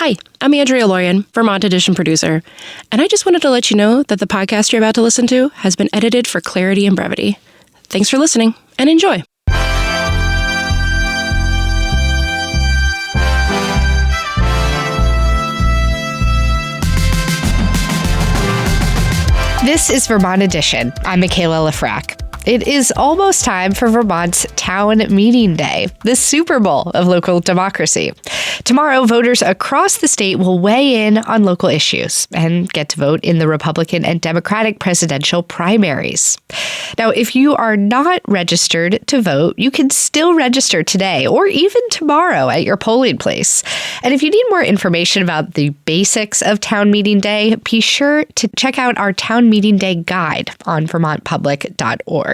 Hi, I'm Andrea Lorian, Vermont Edition producer, and I just wanted to let you know that the podcast you're about to listen to has been edited for clarity and brevity. Thanks for listening, and enjoy. This is Vermont Edition. I'm Michaela Lafrac. It is almost time for Vermont's Town Meeting Day, the Super Bowl of local democracy. Tomorrow, voters across the state will weigh in on local issues and get to vote in the Republican and Democratic presidential primaries. Now, if you are not registered to vote, you can still register today or even tomorrow at your polling place. And if you need more information about the basics of Town Meeting Day, be sure to check out our Town Meeting Day guide on vermontpublic.org.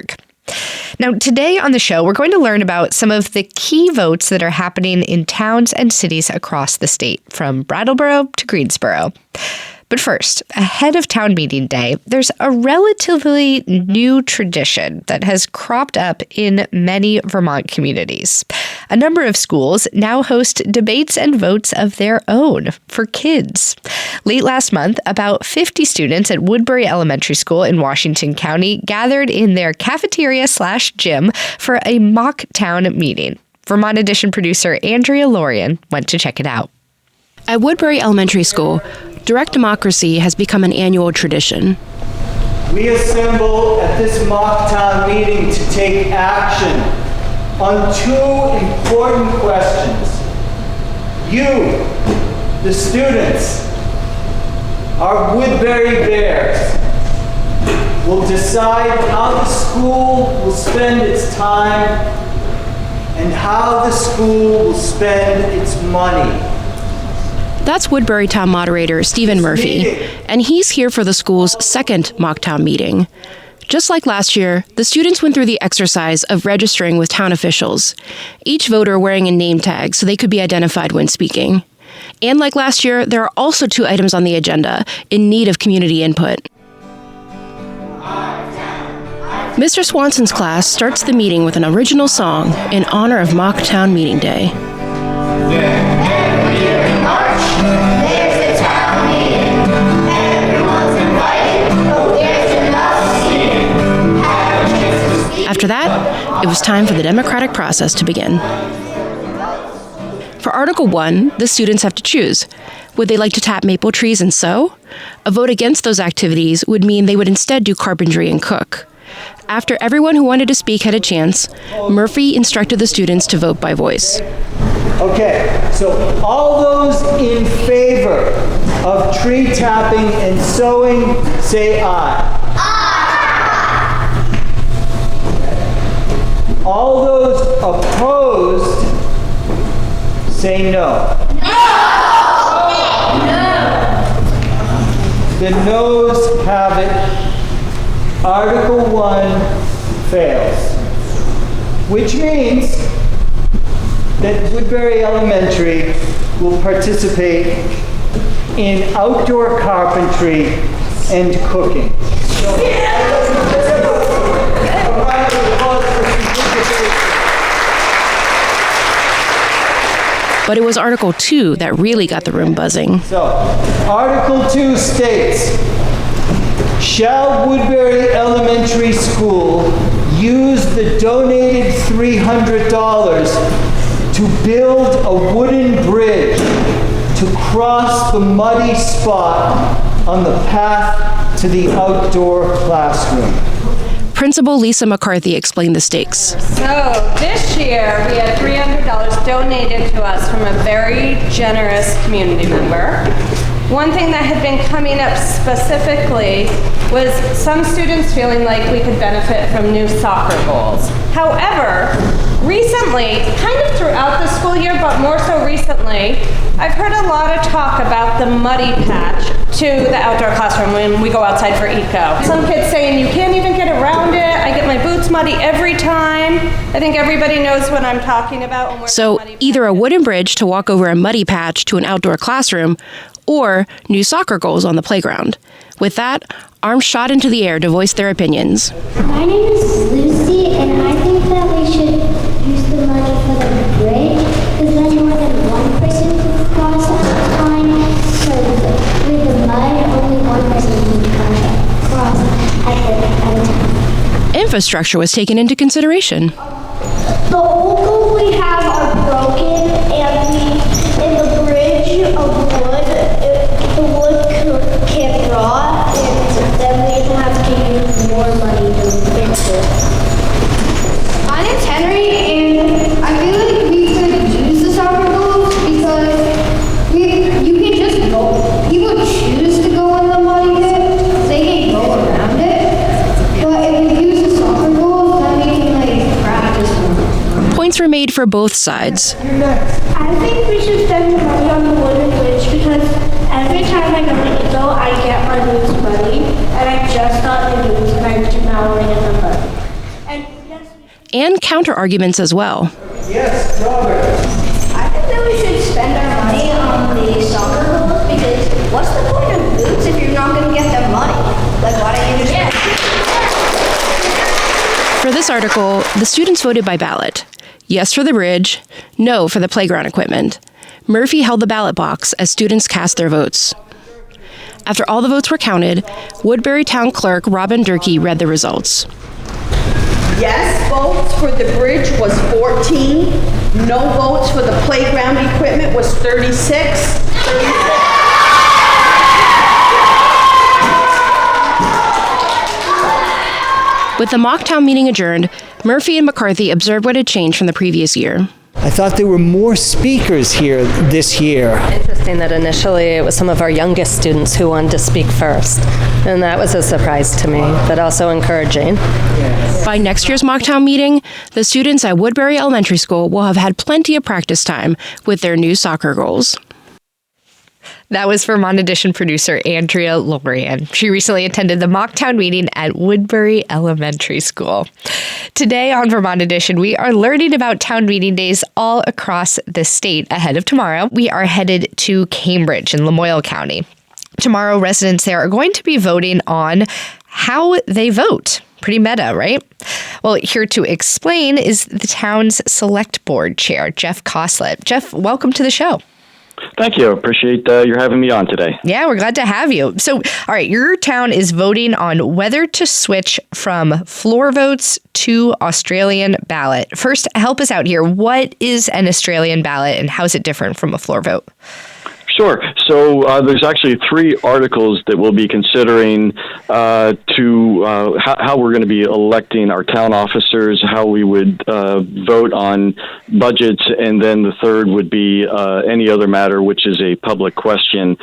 Now, today on the show, we're going to learn about some of the key votes that are happening in towns and cities across the state, from Brattleboro to Greensboro. But first, ahead of Town Meeting Day, there's a relatively new tradition that has cropped up in many Vermont communities. A number of schools now host debates and votes of their own for kids. Late last month, about 50 students at Woodbury Elementary School in Washington County gathered in their cafeteria/gym for a mock town meeting. Vermont Edition producer Andrea Lorian went to check it out. At Woodbury Elementary School, direct democracy has become an annual tradition. We assemble at this mock town meeting to take action on two important questions. You, the students, our Woodbury Bears, will decide how the school will spend its time and how the school will spend its money. That's Woodbury Town Moderator Stephen Murphy, and he's here for the school's second mock town meeting. Just like last year, the students went through the exercise of registering with town officials, each voter wearing a name tag so they could be identified when speaking. And like last year, there are also two items on the agenda in need of community input. Mr. Swanson's class starts the meeting with an original song in honor of Mock Town Meeting Day. After that, it was time for the democratic process to begin. For Article 1, the students have to choose. Would they like to tap maple trees and sew? A vote against those activities would mean they would instead do carpentry and cook. After everyone who wanted to speak had a chance, Murphy instructed the students to vote by voice. Okay, so all those in favor of tree tapping and sewing, say aye. All those opposed, say no. The noes have it. Article 1 fails. Which means that Woodbury Elementary will participate in outdoor carpentry and cooking. But it was Article 2 that really got the room buzzing. So, Article 2 states, shall Woodbury Elementary School use the donated $300 to build a wooden bridge to cross the muddy spot on the path to the outdoor classroom? Principal Lisa McCarthy explained the stakes. So this year we had $300 donated to us from a very generous community member. One thing that had been coming up specifically was some students feeling like we could benefit from new soccer goals. However, recently, kind of throughout the school year, but more so recently, I've heard a lot of talk about the muddy patch to the outdoor classroom when we go outside for eco. Some kids saying you can't even get around it. I get my boots muddy every time. I think everybody knows what I'm talking about. So either a wooden bridge to walk over a muddy patch to an outdoor classroom, or new soccer goals on the playground. With that, arms shot into the air to voice their opinions. My name is Lucy, and I think that we should use the money for the bridge, because then more than one person could cross at a time, infrastructure was taken into consideration. The old goals we have are broken, and the bridge of wood, the wood can't rot, and then we have to use more money to fix it. My name's Henry, and I feel like we could use the soccer goals because you can just go. People choose to go in the muddy pit, they can go around it. But if we use the soccer goals, then we can practice more. Points were made for both sides. I think we should spend money on the wooden bridge because every time I go to Eagle, I get my boots muddy, and I just got the boots and I'm demounting in the mud. And counter-arguments as well. Yes, Robert. I think that we should spend our money on the soccer goals because what's the point of boots if you're not going to get them muddy? Why don't you just... For this article, the students voted by ballot. Yes for the bridge, no for the playground equipment. Murphy held the ballot box as students cast their votes. After all the votes were counted, Woodbury Town Clerk Robin Durkee read the results. Yes votes for the bridge was 14. No votes for the playground equipment was 36. With the mock town meeting adjourned, Murphy and McCarthy observed what had changed from the previous year. I thought there were more speakers here this year. Interesting that initially it was some of our youngest students who wanted to speak first. And that was a surprise to me, but also encouraging. By next year's mock town meeting, the students at Woodbury Elementary School will have had plenty of practice time with their new soccer goals. That was Vermont Edition producer Andrea Lorian. She recently attended the mocktown meeting at Woodbury Elementary School. Today on Vermont Edition, we are learning about town meeting days all across the state. Ahead of tomorrow, we are headed to Cambridge in Lamoille County. Tomorrow, residents there are going to be voting on how they vote. Pretty meta, right? Well, here to explain is the town's select board chair, Jeff Coslett. Jeff, welcome to the show. Thank you. Appreciate your having me on today. Yeah, we're glad to have you. So, all right, your town is voting on whether to switch from floor votes to Australian ballot. First, help us out here. What is an Australian ballot and how is it different from a floor vote? Sure. So there's actually 3 articles that we'll be considering how we're going to be electing our town officers, how we would vote on budgets, and then the third would be any other matter, which is a public question.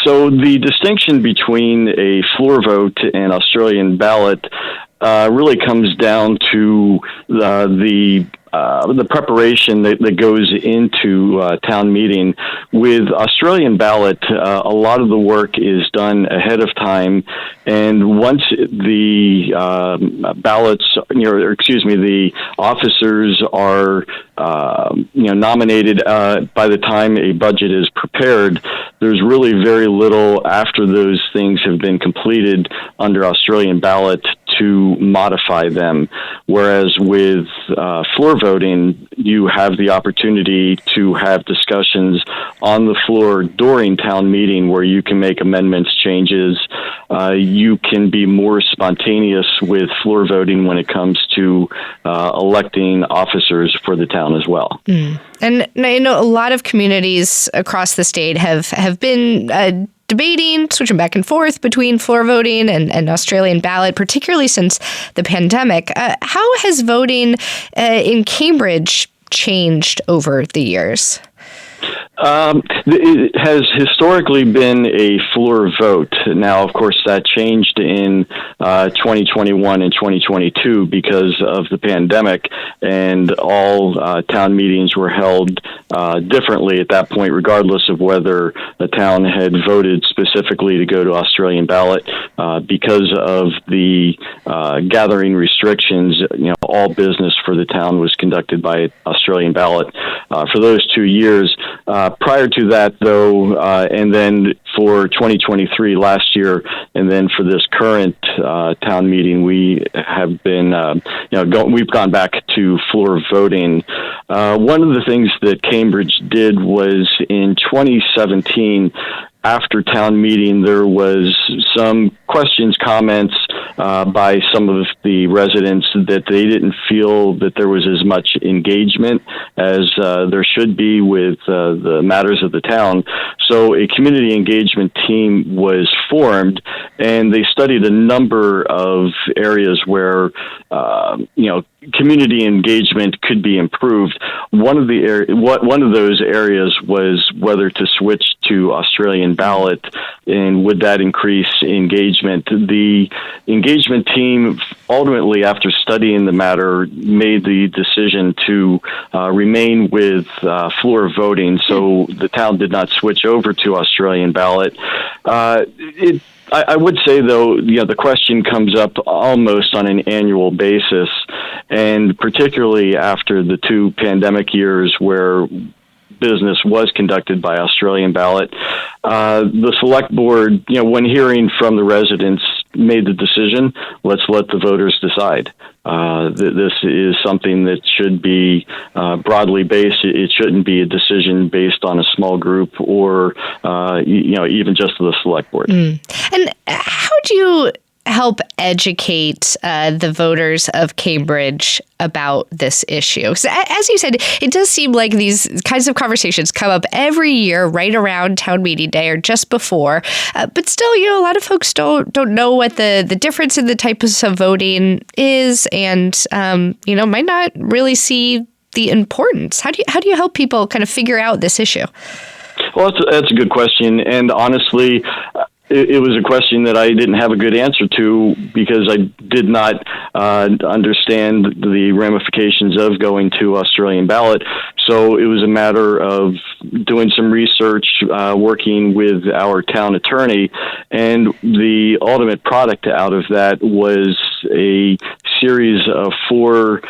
So the distinction between a floor vote and Australian ballot really comes down to the preparation that goes into town meeting. With Australian ballot, a lot of the work is done ahead of time, and once the the officers are nominated by the time a budget is prepared, there's really very little after those things have been completed under Australian ballot to modify them. Whereas with floor voting, you have the opportunity to have discussions on the floor during town meeting where you can make amendments, changes. You can be more spontaneous with floor voting when it comes to electing officers for the town as well. Mm. And I know a lot of communities across the state have been debating, switching back and forth between floor voting and Australian ballot, particularly since the pandemic. How has voting in Cambridge changed over the years? It has historically been a floor vote. Now, of course, that changed in 2021 and 2022 because of the pandemic, and all town meetings were held differently at that point, regardless of whether the town had voted specifically to go to Australian ballot. Because of the gathering restrictions, all business for the town was conducted by Australian ballot for those 2 years. Prior to that, though, and then for 2023 last year, and then for this current town meeting, we have been, we've gone back to floor voting. One of the things that Cambridge did was in 2017, after town meeting, there was some questions, comments by some of the residents that they didn't feel that there was as much engagement as there should be with the matters of the town. So a community engagement team was formed, and they studied a number of areas where community engagement could be improved. One of those areas was whether to switch to Australian ballot, and would that increase engagement. The engagement team ultimately, after studying the matter, made the decision to remain with floor voting, so the town did not switch over to Australian ballot. I would say, though, the question comes up almost on an annual basis, and particularly after the 2 pandemic years where business was conducted by Australian ballot. The select board, when hearing from the residents, made the decision, let's let the voters decide. This is something that should be broadly based. It shouldn't be a decision based on a small group or, even just the select board. And how do you help educate the voters of Cambridge about this issue? So, as you said, it does seem like these kinds of conversations come up every year right around town meeting day or just before. But still, a lot of folks don't know what the difference in the types of voting is, and might not really see the importance. How do you help people kind of figure out this issue? Well, that's a good question, and honestly, it was a question that I didn't have a good answer to because I did not understand the ramifications of going to Australian ballot. So it was a matter of doing some research, working with our town attorney, and the ultimate product out of that was a series of 4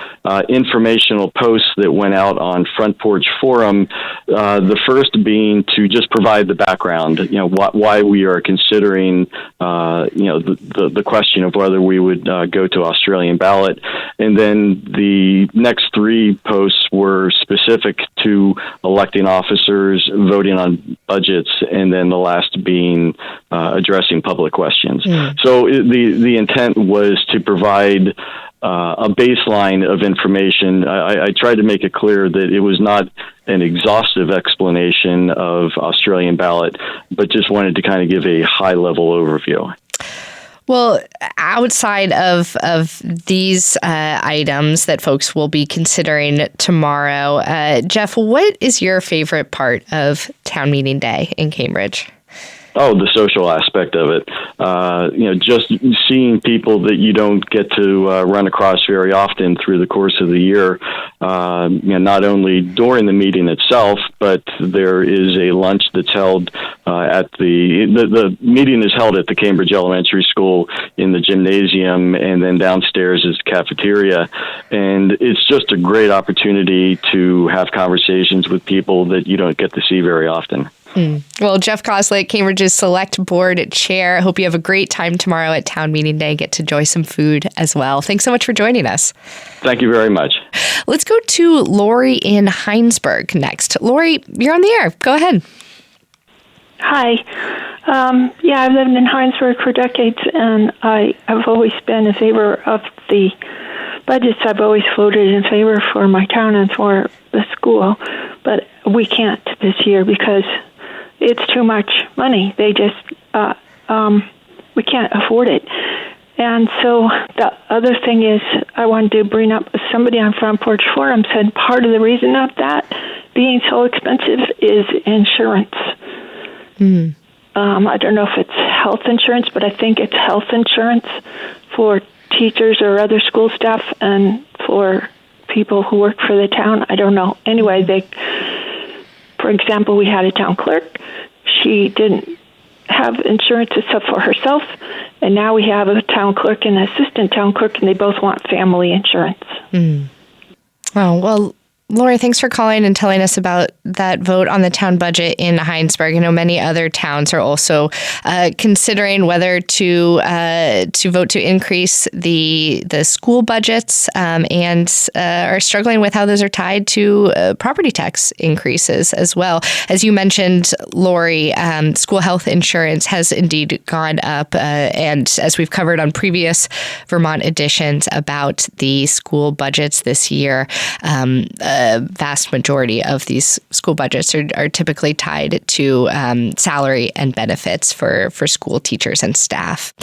informational posts that went out on Front Porch Forum. The first being to just provide the background, why we are considering, the question of whether we would go to Australian ballot. And then the next 3 posts were specific to electing officers, voting on budgets, and then the last being addressing public questions. So the intent was to provide a baseline of information. I tried to make it clear that it was not an exhaustive explanation of Australian ballot, but just wanted to kind of give a high-level overview. Well, outside of these items that folks will be considering tomorrow, Jeff, what is your favorite part of town meeting day in Cambridge? Oh, the social aspect of it. Just seeing people that you don't get to run across very often through the course of the year, not only during the meeting itself, but there is a lunch that's held at the meeting is held at the Cambridge Elementary School in the gymnasium, and then downstairs is the cafeteria. And it's just a great opportunity to have conversations with people that you don't get to see very often. Well, Jeff Koslick, Cambridge's Select Board Chair. I hope you have a great time tomorrow at Town Meeting Day. Get to enjoy some food as well. Thanks so much for joining us. Thank you very much. Let's go to Lori in Heinsberg next. Lori, you're on the air. Go ahead. Hi. I've lived in Heinsberg for decades, and I've always been in favor of the budgets. I've always voted in favor for my town and for the school, but we can't this year because it's too much money. They just, we can't afford it. And so the other thing is I wanted to bring up, somebody on Front Porch Forum said part of the reason of that being so expensive is insurance. I don't know if it's health insurance, but I think it's health insurance for teachers or other school staff and for people who work for the town. I don't know. Anyway, for example, we had a town clerk. She didn't have insurance except for herself, and now we have a town clerk and an assistant town clerk, and they both want family insurance. Oh, well, Lori, thanks for calling and telling us about that vote on the town budget in Heinsberg. I know many other towns are also considering whether to vote to increase the school budgets and are struggling with how those are tied to property tax increases as well. As you mentioned, Lori, school health insurance has indeed gone up. And as we've covered on previous Vermont editions about the school budgets this year, vast majority of these school budgets are typically tied to salary and benefits for school teachers and staff.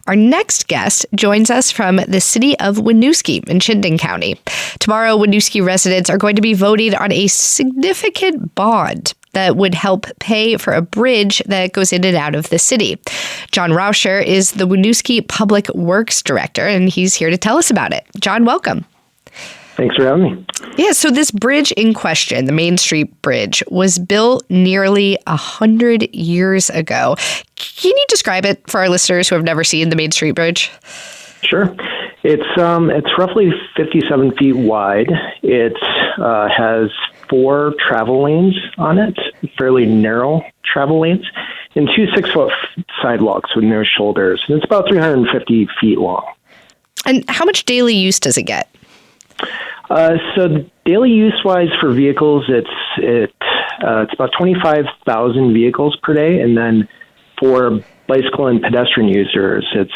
Our next guest joins us from the city of Winooski in Chittenden County. Tomorrow, Winooski residents are going to be voting on a significant bond that would help pay for a bridge that goes in and out of the city. John Rauscher is the Winooski Public Works Director, and he's here to tell us about it. John, welcome. Thanks for having me. Yeah, so this bridge in question, the Main Street Bridge, was built nearly 100 years ago. Can you describe it for our listeners who have never seen the Main Street Bridge? Sure. It's roughly 57 feet wide. It has 4 travel lanes on it, fairly narrow travel lanes, and 2 6-foot sidewalks with no shoulders. And it's about 350 feet long. And how much daily use does it get? So daily use-wise for vehicles, it's about 25,000 vehicles per day, and then for bicycle and pedestrian users, it's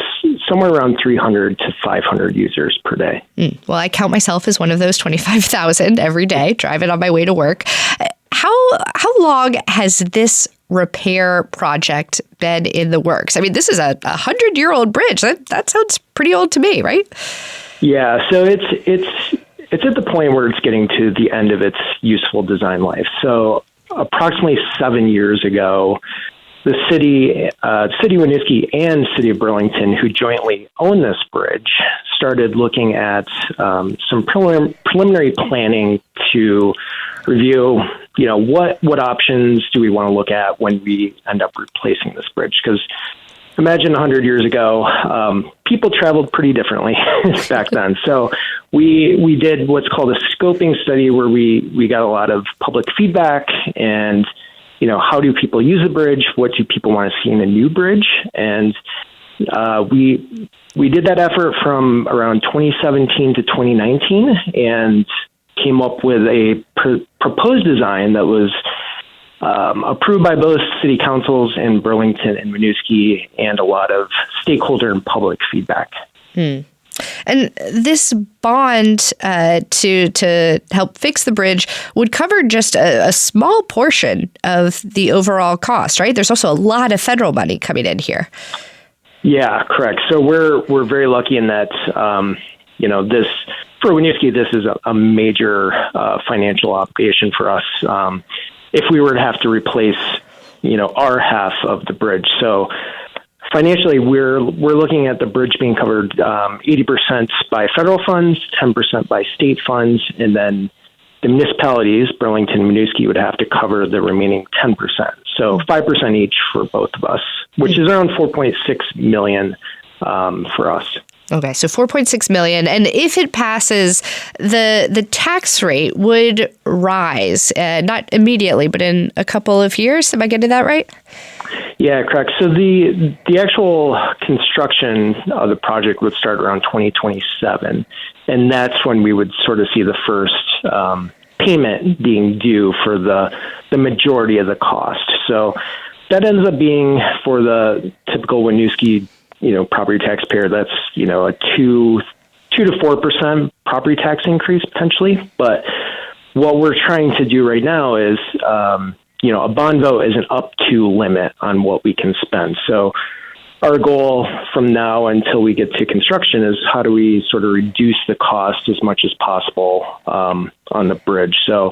somewhere around 300 to 500 users per day. Well, I count myself as one of those 25,000 every day, driving on my way to work. How long has this repair project been in the works? I mean, this is a 100-year-old bridge. That sounds pretty old to me, right? Yeah, so it's at the point where it's getting to the end of its useful design life. So approximately 7 years ago, the city of Winooski and City of Burlington, who jointly own this bridge, started looking at some preliminary planning to review, what options do we want to look at when we end up replacing this bridge? Because imagine 100 years ago, people traveled pretty differently back then. So we did what's called a scoping study where we got a lot of public feedback and, how do people use the bridge? What do people want to see in a new bridge? And we did that effort from around 2017 to 2019 and came up with a proposed design that was approved by both city councils in Burlington and Winooski, and a lot of stakeholder and public feedback. And this bond to help fix the bridge would cover just a small portion of the overall cost, right? There's also a lot of federal money coming in here. Yeah, correct. So we're very lucky in that, this for Winooski, this is a major financial obligation for us. If we were to have to replace, our half of the bridge. So financially, we're looking at the bridge being covered 80% by federal funds, 10% by state funds, and then the municipalities, Burlington and Winooski, would have to cover the remaining 10%. So 5% each for both of us, which is around $4.6 million for us. Okay, so $4.6 million. And if it passes, the tax rate would rise, not immediately, but in a couple of years. Am I getting that right? Yeah, correct. So the actual construction of the project would start around 2027, and that's when we would sort of see the first payment being due for the majority of the cost. So that ends up being, for the typical Winooski property taxpayer, that's, a 2 to 4% property tax increase potentially. But what we're trying to do right now is, a bond vote is an up to limit on what we can spend. So our goal from now until we get to construction is how do we sort of reduce the cost as much as possible on the bridge. So,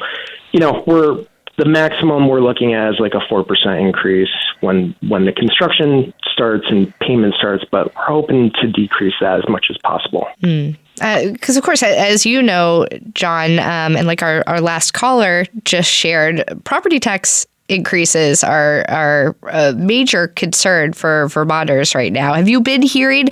the maximum we're looking at is like a 4% increase when the construction starts and payment starts, but we're hoping to decrease that as much as possible. Because, of course, as you know, John, and like our last caller just shared, property tax increases are a major concern for Vermonters right now. Have you been hearing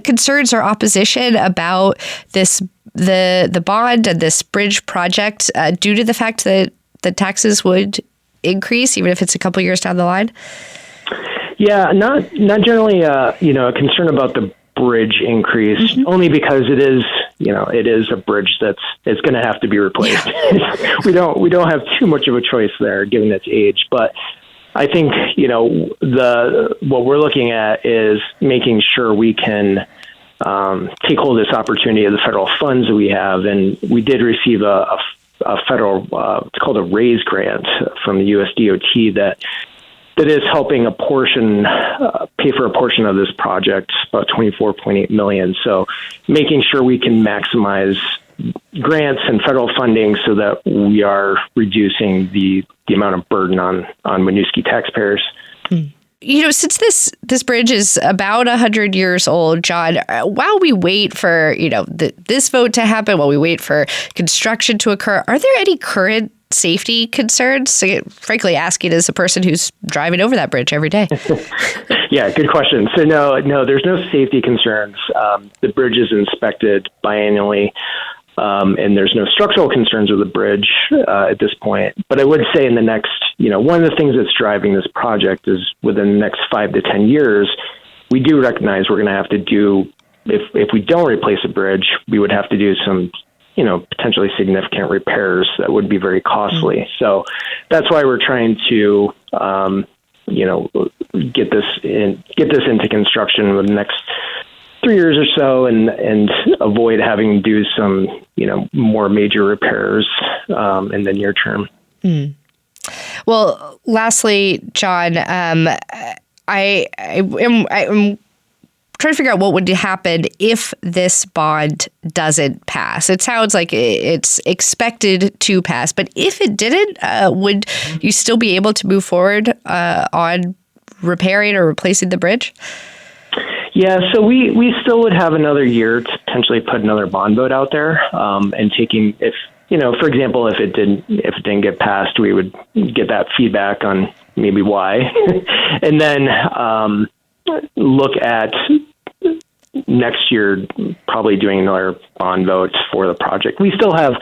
concerns or opposition about this the bond and this bridge project due to the fact that the taxes would increase, even if it's a couple years down the line? Yeah, not generally, a concern about the bridge increase, only because it is a bridge it's going to have to be replaced. Yeah. we don't have too much of a choice there, given its age. But I think what we're looking at is making sure we can take hold of this opportunity of the federal funds that we have, and we did receive a federal, it's called a RAISE grant from the USDOT that is helping pay for a portion of this project, about $24.8 million. So making sure we can maximize grants and federal funding so that we are reducing the amount of burden on Winooski taxpayers. Since this bridge is about 100 years old, John, while we wait for, this vote to happen, while we wait for construction to occur, are there any current safety concerns? Frankly, asking as a person who's driving over that bridge every day. Yeah, good question. So no, there's no safety concerns. The bridge is inspected biannually, and there's no structural concerns with the bridge at this point. But I would say in the next, one of the things that's driving this project is within the next 5 to 10 years, we do recognize we're going to have to do, if we don't replace a bridge, we would have to do some potentially significant repairs that would be very costly. So that's why we're trying to, get this into construction in the next 3 years or so, and avoid having to do some, more major repairs in the near term. Well, lastly, John, I am trying to figure out what would happen if this bond doesn't pass. It sounds like it's expected to pass, but if it didn't, would you still be able to move forward on repairing or replacing the bridge? Yeah, so we still would have another year to potentially put another bond vote out there, and taking, if for example, if it didn't get passed, we would get that feedback on maybe why, and then look at next year probably doing another bond vote for the project. We still have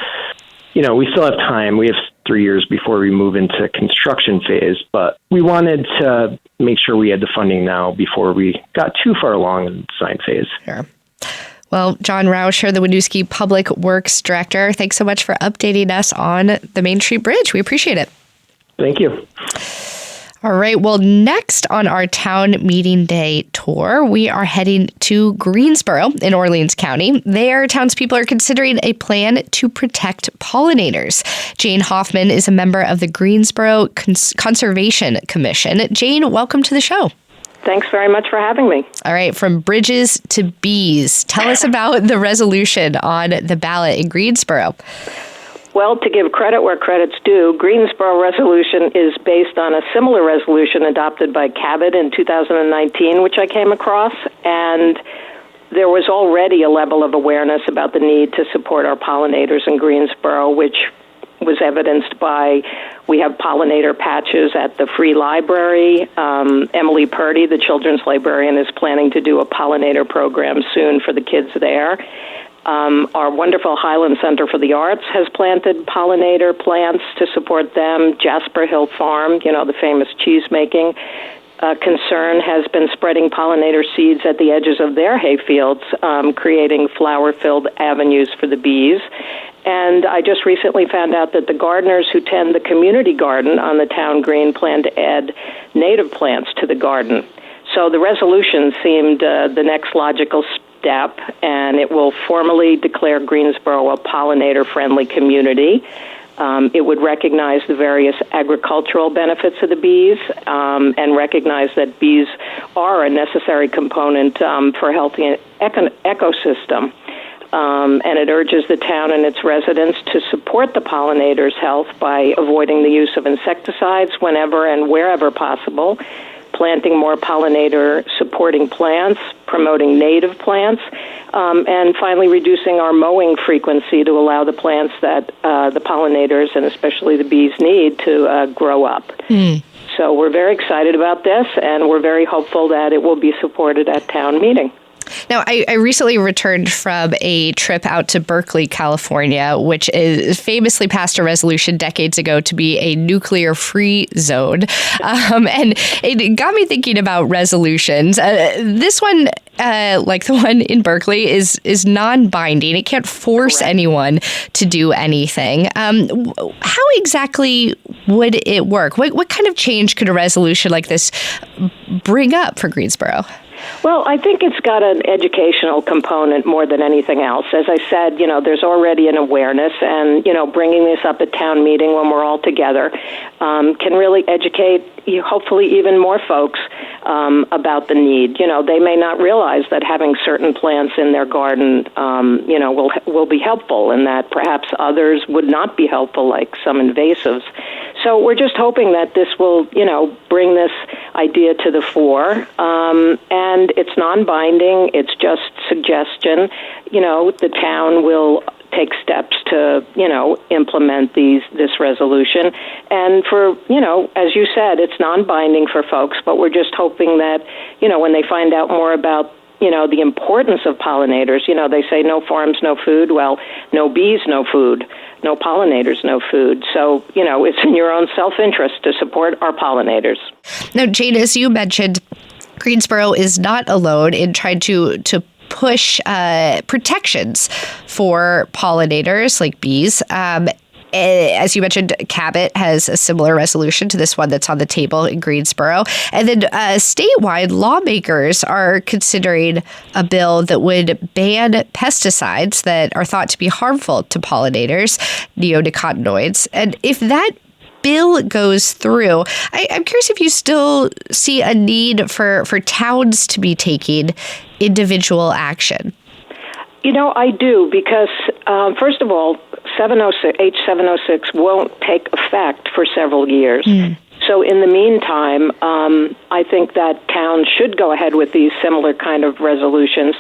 time. We have 3 years before we move into construction phase, but we wanted to make sure we had the funding now before we got too far along in the design phase. Sure. Well, John Rauscher, the Winooski Public Works Director, thanks so much for updating us on the Main Street Bridge. We appreciate it. Thank you. All right. Well, next on our town meeting day tour, we are heading to Greensboro in Orleans County. There, townspeople are considering a plan to protect pollinators. Jane Hoffman is a member of the Greensboro Conservation Commission. Jane, welcome to the show. Thanks very much for having me. All right. From bridges to bees, tell us about the resolution on the ballot in Greensboro. Well, to give credit where credit's due, Greensboro resolution is based on a similar resolution adopted by Cabot in 2019, which I came across, and there was already a level of awareness about the need to support our pollinators in Greensboro, which was evidenced by, we have pollinator patches at the Free Library. Emily Purdy, the children's librarian, is planning to do a pollinator program soon for the kids there. Our wonderful Highland Center for the Arts has planted pollinator plants to support them. Jasper Hill Farm, the famous cheese-making concern, has been spreading pollinator seeds at the edges of their hayfields, creating flower-filled avenues for the bees. And I just recently found out that the gardeners who tend the community garden on the town green plan to add native plants to the garden. So the resolution seemed the next logical step, and it will formally declare Greensboro a pollinator-friendly community. It would recognize the various agricultural benefits of the bees, and recognize that bees are a necessary component for a healthy ecosystem. And it urges the town and its residents to support the pollinators' health by avoiding the use of insecticides whenever and wherever possible, planting more pollinator-supporting plants, promoting native plants, and finally reducing our mowing frequency to allow the plants that the pollinators and especially the bees need to grow up. So we're very excited about this, and we're very hopeful that it will be supported at town meeting. Now, I recently returned from a trip out to Berkeley, California, which is famously passed a resolution decades ago to be a nuclear-free zone. And it got me thinking about resolutions. This one, like the one in Berkeley, is non-binding. It can't force anyone to do anything. How exactly would it work? What kind of change could a resolution like this bring up for Greensboro? Well, I think it's got an educational component more than anything else. As I said, there's already an awareness, and, bringing this up at town meeting when we're all together can really educate, hopefully, even more folks about the need. They may not realize that having certain plants in their garden, will be helpful, and that perhaps others would not be helpful, like some invasives. So we're just hoping that this will, bring this idea to the fore. And it's non-binding. It's just suggestion. The town will take steps to, implement this resolution. And for, as you said, it's non-binding for folks, but we're just hoping that, when they find out more about the importance of pollinators, they say no farms, no food. Well, no bees, no food. No pollinators, no food. So, it's in your own self-interest to support our pollinators. Now, Jane, as you mentioned, Greensboro is not alone in trying to push protections for pollinators like bees. As you mentioned, Cabot has a similar resolution to this one that's on the table in Greensboro. And then statewide, lawmakers are considering a bill that would ban pesticides that are thought to be harmful to pollinators, neonicotinoids. And if that bill goes through, I'm curious if you still see a need for towns to be taking individual action. I do, because, first of all, H706 won't take effect for several years. So in the meantime, I think that towns should go ahead with these similar kind of resolutions,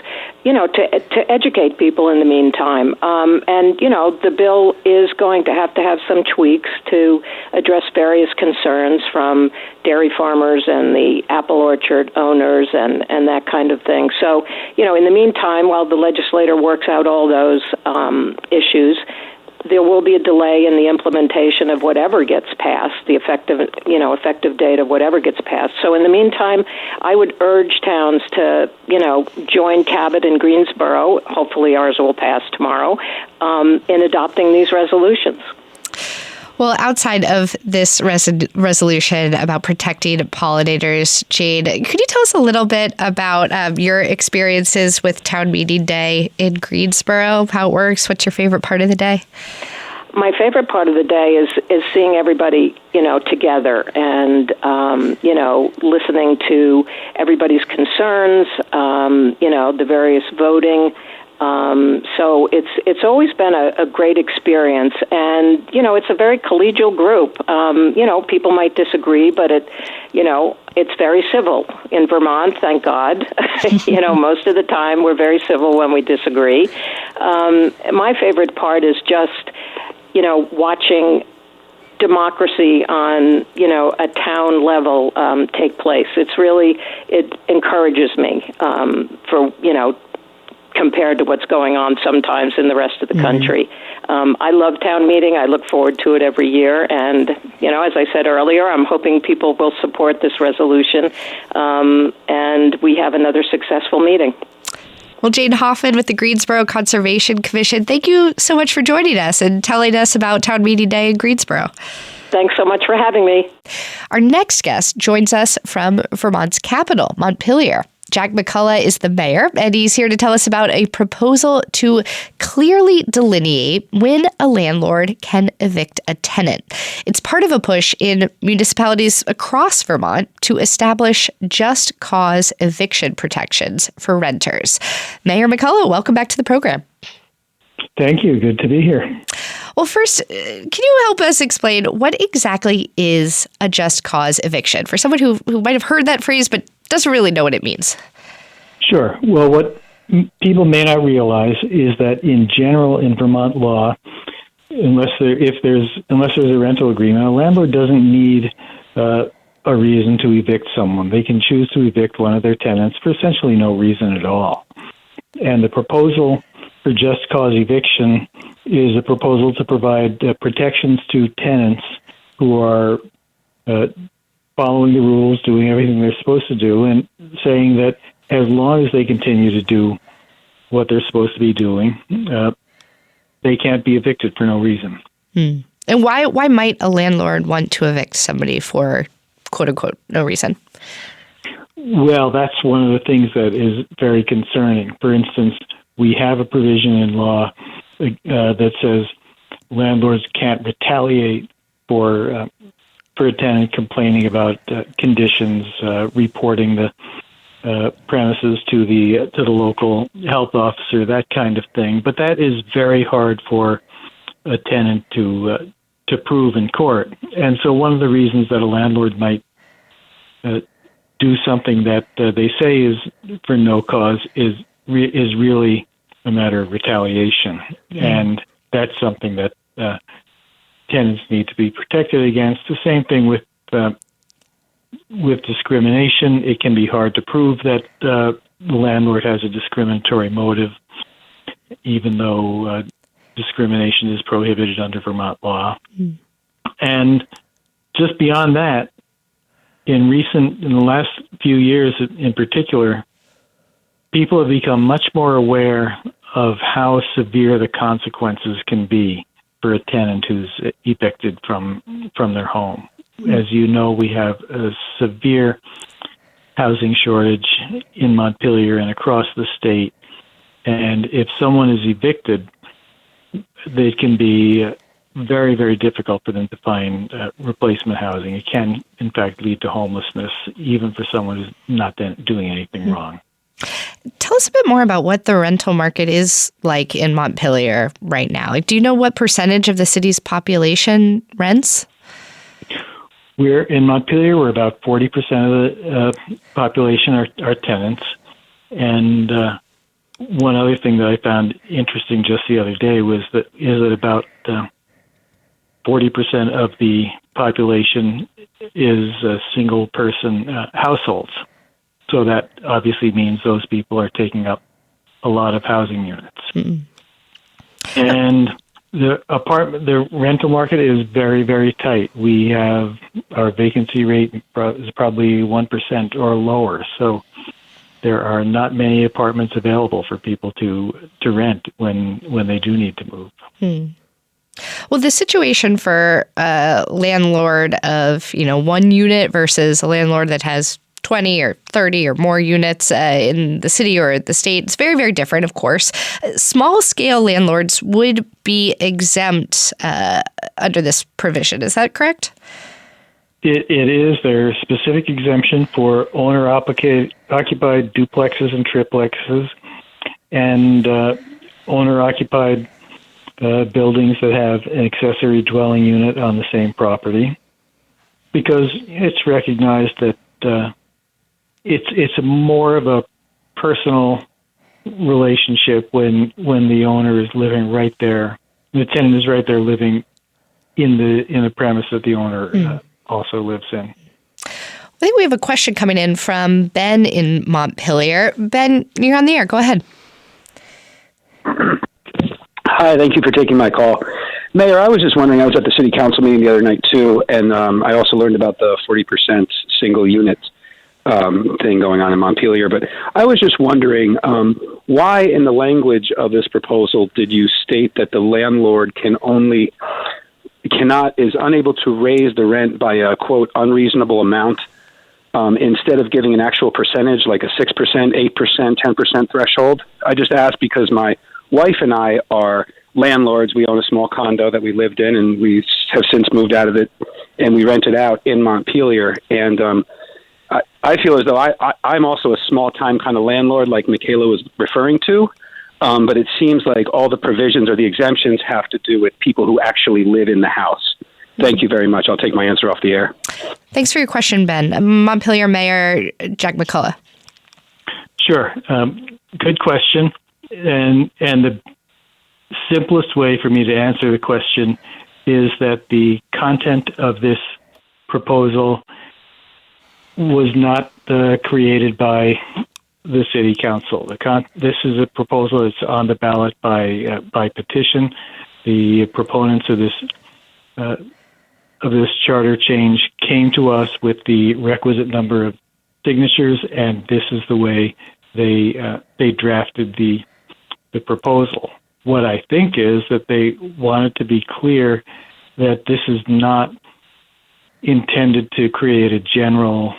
to educate people in the meantime. And, the bill is going to have some tweaks to address various concerns from dairy farmers and the apple orchard owners and that kind of thing. So, in the meantime, while the legislator works out all those issues, there will be a delay in the implementation of whatever gets passed, the effective date of whatever gets passed. So in the meantime, I would urge towns to, join Cabot and Greensboro, hopefully ours will pass tomorrow, in adopting these resolutions. Well, outside of this resolution about protecting pollinators, Jane, could you tell us a little bit about your experiences with Town Meeting Day in Greensboro, how it works? What's your favorite part of the day? My favorite part of the day is seeing everybody, together and, listening to everybody's concerns, the various voting. So it's always been a great experience, and it's a very collegial group. People might disagree, but it's very civil in Vermont. Thank God. Most of the time we're very civil when we disagree. My favorite part is just watching democracy on a town level take place. It encourages me for compared to what's going on sometimes in the rest of the country. I love town meeting. I look forward to it every year. And, as I said earlier, I'm hoping people will support this resolution and we have another successful meeting. Well, Jane Hoffman with the Greensboro Conservation Commission, thank you so much for joining us and telling us about Town Meeting Day in Greensboro. Thanks so much for having me. Our next guest joins us from Vermont's capital, Montpelier. Jack McCullough is the mayor, and he's here to tell us about a proposal to clearly delineate when a landlord can evict a tenant. It's part of a push in municipalities across Vermont to establish just cause eviction protections for renters. Mayor McCullough, welcome back to the program. Thank you. Good to be here. Well, first, can you help us explain what exactly is a just cause eviction for someone who might have heard that phrase but doesn't really know what it means? Sure. Well, what people may not realize is that in general in Vermont law, unless there's a rental agreement, a landlord doesn't need a reason to evict someone. They can choose to evict one of their tenants for essentially no reason at all. And the proposal for just cause eviction is a proposal to provide protections to tenants who are following the rules, doing everything they're supposed to do, and saying that as long as they continue to do what they're supposed to be doing, they can't be evicted for no reason. And why might a landlord want to evict somebody for, quote unquote, no reason? Well, that's one of the things that is very concerning. For instance, we have a provision in law that says landlords can't retaliate for a tenant complaining about conditions, reporting the premises to the local health officer, that kind of thing. But that is very hard for a tenant to prove in court. And so one of the reasons that a landlord might do something that they say is for no cause is really a matter of retaliation. And that's something that tenants need to be protected against. The same thing with discrimination. It can be hard to prove that the landlord has a discriminatory motive, even though discrimination is prohibited under Vermont law. And just beyond that, in the last few years in particular, people have become much more aware of how severe the consequences can be for a tenant who's evicted from their home. As you know, we have a severe housing shortage in Montpelier and across the state. And if someone is evicted, it can be very, very difficult for them to find replacement housing. It can, in fact, lead to homelessness, even for someone who's not doing anything wrong. Tell us a bit more about what the rental market is like in Montpelier right now. Do you know what percentage of the city's population rents? We're in Montpelier. We're about 40% of the population are tenants. And one other thing that I found interesting just the other day is that about 40% of the population is single-person households. So that obviously means those people are taking up a lot of housing units. And the rental market is very, very tight. We have our vacancy rate is probably 1% or lower. So there are not many apartments available for people to rent when they do need to move. Well, the situation for a landlord of, one unit versus a landlord that has 20 or 30 or more units in the city or the state, it's very, very different, of course. Small-scale landlords would be exempt under this provision. Is that correct? It is. There's specific exemption for owner-occupied duplexes and triplexes and owner-occupied buildings that have an accessory dwelling unit on the same property, because it's recognized that it's more of a personal relationship when the owner is living right there, the tenant is right there living in the premise that the owner also lives in. I think we have a question coming in from Ben in Montpelier. Ben, you're on the air. Go ahead. Hi, thank you for taking my call. Mayor, I was just wondering, I was at the city council meeting the other night too, and I also learned about the 40% single unit thing going on in Montpelier, but I was just wondering, why in the language of this proposal did you state that the landlord is unable to raise the rent by a, quote, unreasonable amount, instead of giving an actual percentage, like a 6%, 8%, 10% threshold? I just asked because my wife and I are landlords. We own a small condo that we lived in, and we have since moved out of it, and we rent it out in Montpelier. And I feel as though I'm also a small-time kind of landlord like Michaela was referring to, but it seems like all the provisions or the exemptions have to do with people who actually live in the house. Thank you very much. I'll take my answer off the air. Thanks for your question, Ben. Montpelier Mayor Jack McCullough. Sure. Good question. And the simplest way for me to answer the question is that the content of this proposal was not created by the city council. This is a proposal that's on the ballot by petition. The proponents of this charter change came to us with the requisite number of signatures, and this is the way they drafted the proposal. What I think is that they wanted to be clear that this is not intended to create a general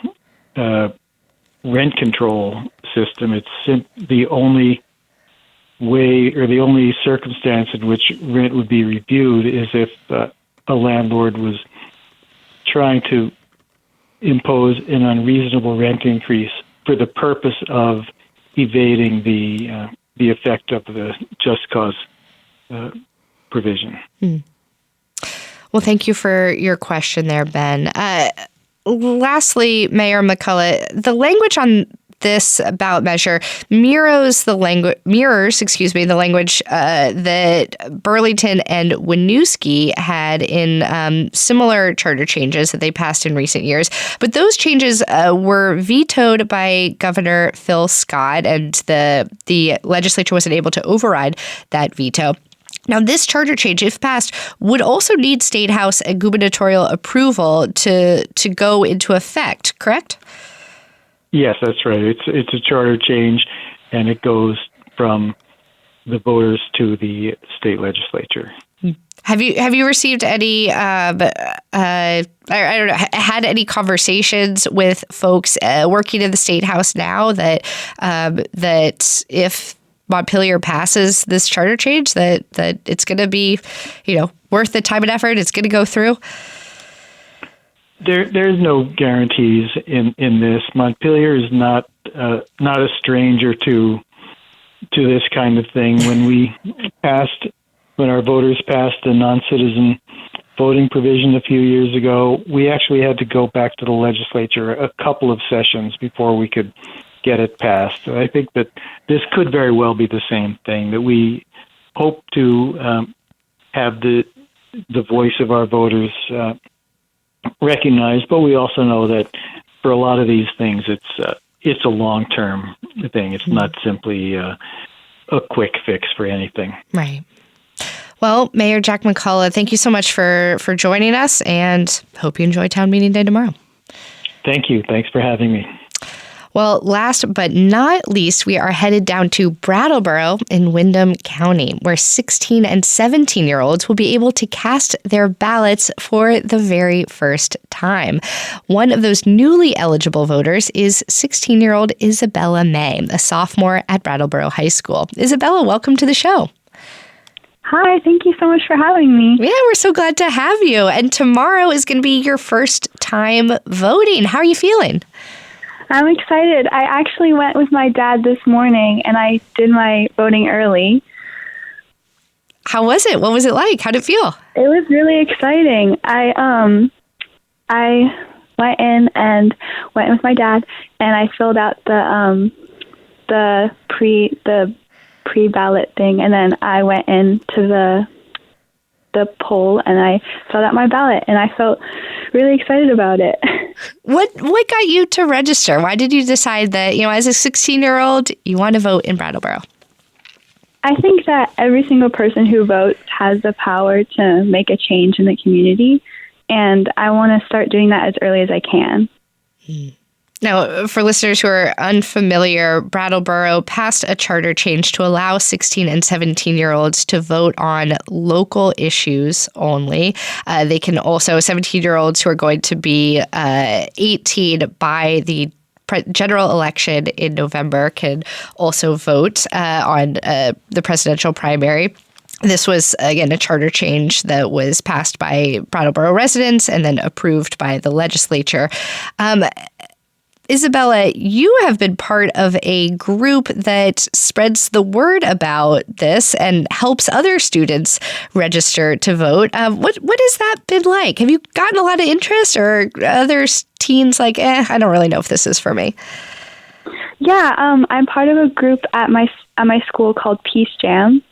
rent control system. It's the only way or the only circumstance in which rent would be reviewed is if a landlord was trying to impose an unreasonable rent increase for the purpose of evading the effect of the just cause provision. Well, thank you for your question there, Ben. Lastly, Mayor McCullough, the language on this ballot measure mirrors the language that Burlington and Winooski had in similar charter changes that they passed in recent years. But those changes were vetoed by Governor Phil Scott, and the legislature wasn't able to override that veto. Now, this charter change, if passed, would also need State House and gubernatorial approval to go into effect, correct? Yes, that's right. It's a charter change, and it goes from the voters to the state legislature. Have you received any I don't know, had any conversations with folks working in the State House now that if Montpelier passes this charter change, that it's going to be, worth the time and effort, it's going to go through? There's no guarantees in this. Montpelier is not a stranger to this kind of thing. When our voters passed the non-citizen voting provision a few years ago, we actually had to go back to the legislature a couple of sessions before we could get it passed. So I think that this could very well be the same thing, that we hope to have the voice of our voters recognized, but we also know that for a lot of these things, it's a long-term thing. It's not simply a quick fix for anything. Right. Well, Mayor Jack McCullough, thank you so much for joining us, and hope you enjoy town meeting day tomorrow. Thank you. Thanks for having me. Well, last but not least, we are headed down to Brattleboro in Windham County, where 16 and 17-year-olds will be able to cast their ballots for the very first time. One of those newly eligible voters is 16-year-old Isabella May, a sophomore at Brattleboro High School. Isabella, welcome to the show. Hi, thank you so much for having me. Yeah, we're so glad to have you. And tomorrow is going to be your first time voting. How are you feeling? I'm excited. I actually went with my dad this morning, and I did my voting early. How was it? What was it like? How did it feel? It was really exciting. I went in and went with my dad, and I filled out the pre-ballot thing, and then I went into the poll and I filled out my ballot, and I felt really excited about it. What got you to register? Why did you decide that, as a 16-year-old, you want to vote in Brattleboro? I think that every single person who votes has the power to make a change in the community, and I want to start doing that as early as I can. Now, for listeners who are unfamiliar, Brattleboro passed a charter change to allow 16 and 17-year-olds to vote on local issues only. They can also, 17-year-olds who are going to be 18 by the general election in November can also vote on the presidential primary. This was, again, a charter change that was passed by Brattleboro residents and then approved by the legislature. Isabella, you have been part of a group that spreads the word about this and helps other students register to vote. What has that been like? Have you gotten a lot of interest, or other teens like, I don't really know if this is for me? Yeah, I'm part of a group at my school called Peace Jam,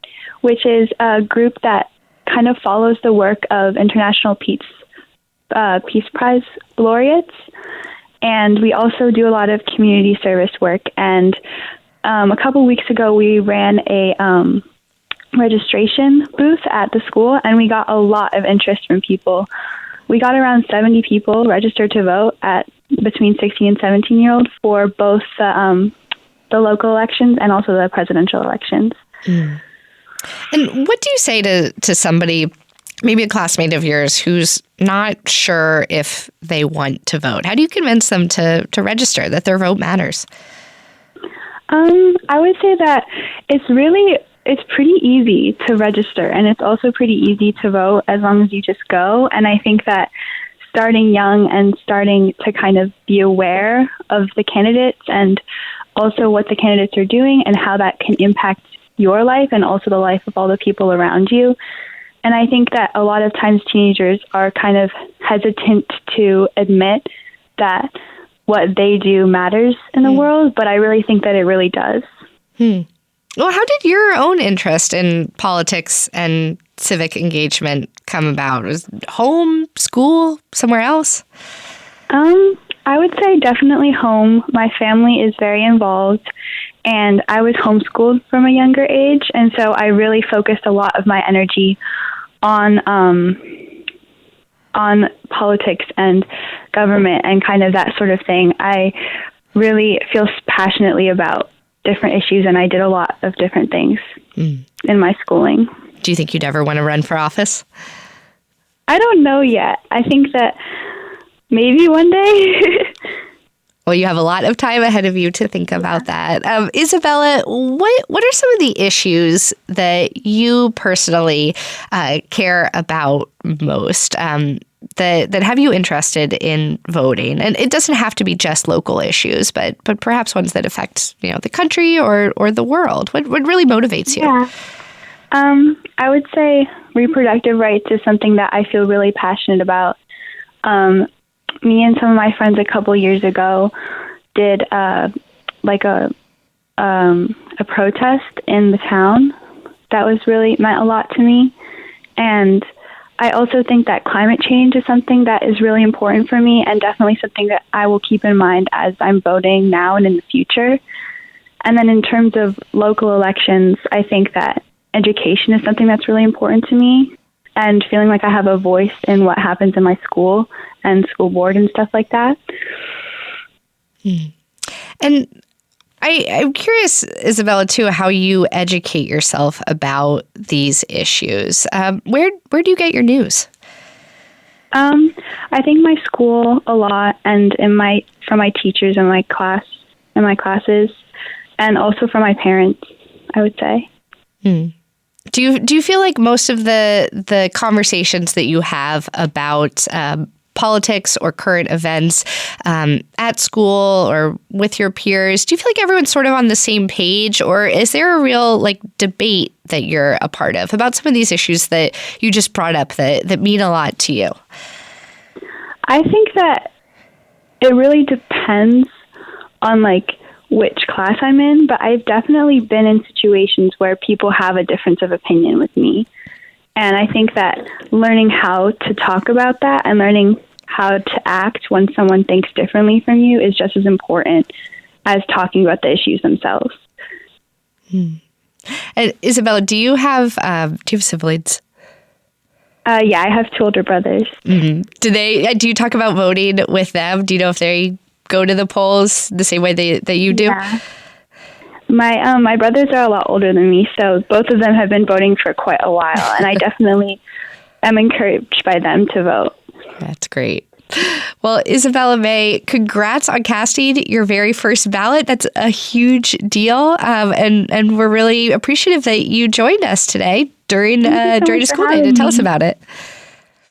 which is a group that kind of follows the work of International Peace Prize laureates. And we also do a lot of community service work. And a couple weeks ago, we ran a registration booth at the school, and we got a lot of interest from people. We got around 70 people registered to vote at between 16 and 17-year-old for both the local elections and also the presidential elections. Mm. And what do you say to somebody, maybe a classmate of yours, who's not sure if they want to vote? How do you convince them to register, that their vote matters? I would say that it's pretty easy to register, and it's also pretty easy to vote as long as you just go. And I think that starting young and starting to kind of be aware of the candidates and also what the candidates are doing and how that can impact your life and also the life of all the people around you. And I think that a lot of times teenagers are kind of hesitant to admit that what they do matters in the world, but I really think that it really does. Well, how did your own interest in politics and civic engagement come about? Was it home, school, somewhere else? I would say definitely home. My family is very involved, and I was homeschooled from a younger age, and so I really focused a lot of my energy on politics and government and kind of that sort of thing. I really feel passionately about different issues, and I did a lot of different things in my schooling. Do you think you'd ever want to run for office? I don't know yet. I think that maybe one day. Well, you have a lot of time ahead of you to think about that. Isabella, what are some of the issues that you personally care about most that have you interested in voting? And it doesn't have to be just local issues, but perhaps ones that affect the country or the world. What really motivates you? Yeah. I would say reproductive rights is something that I feel really passionate about. Me and some of my friends a couple years ago did a protest in the town that was really meant a lot to me. And I also think that climate change is something that is really important for me and definitely something that I will keep in mind as I'm voting now and in the future. And then in terms of local elections, I think that education is something that's really important to me, and feeling like I have a voice in what happens in my school and school board and stuff like that. And I'm curious, Isabella, too, how you educate yourself about these issues. Where do you get your news? I think my school a lot, and from my teachers in my classes, and also from my parents, I would say. Do you feel like most of the conversations that you have about politics or current events at school or with your peers, do you feel like everyone's sort of on the same page, or is there a real debate that you're a part of about some of these issues that you just brought up that mean a lot to you? I think that it really depends on which class I'm in, but I've definitely been in situations where people have a difference of opinion with me. And I think that learning how to talk about that and learning how to act when someone thinks differently from you is just as important as talking about the issues themselves. And Isabella, do you have siblings? Yeah, I have 2 older brothers. Do you talk about voting with them? Do you know if they go to the polls the same way that you do? Yeah. My brothers are a lot older than me, so both of them have been voting for quite a while, and I definitely am encouraged by them to vote. That's great. Well, Isabella May, congrats on casting your very first ballot. That's a huge deal, and we're really appreciative that you joined us today during a school day to tell us about it.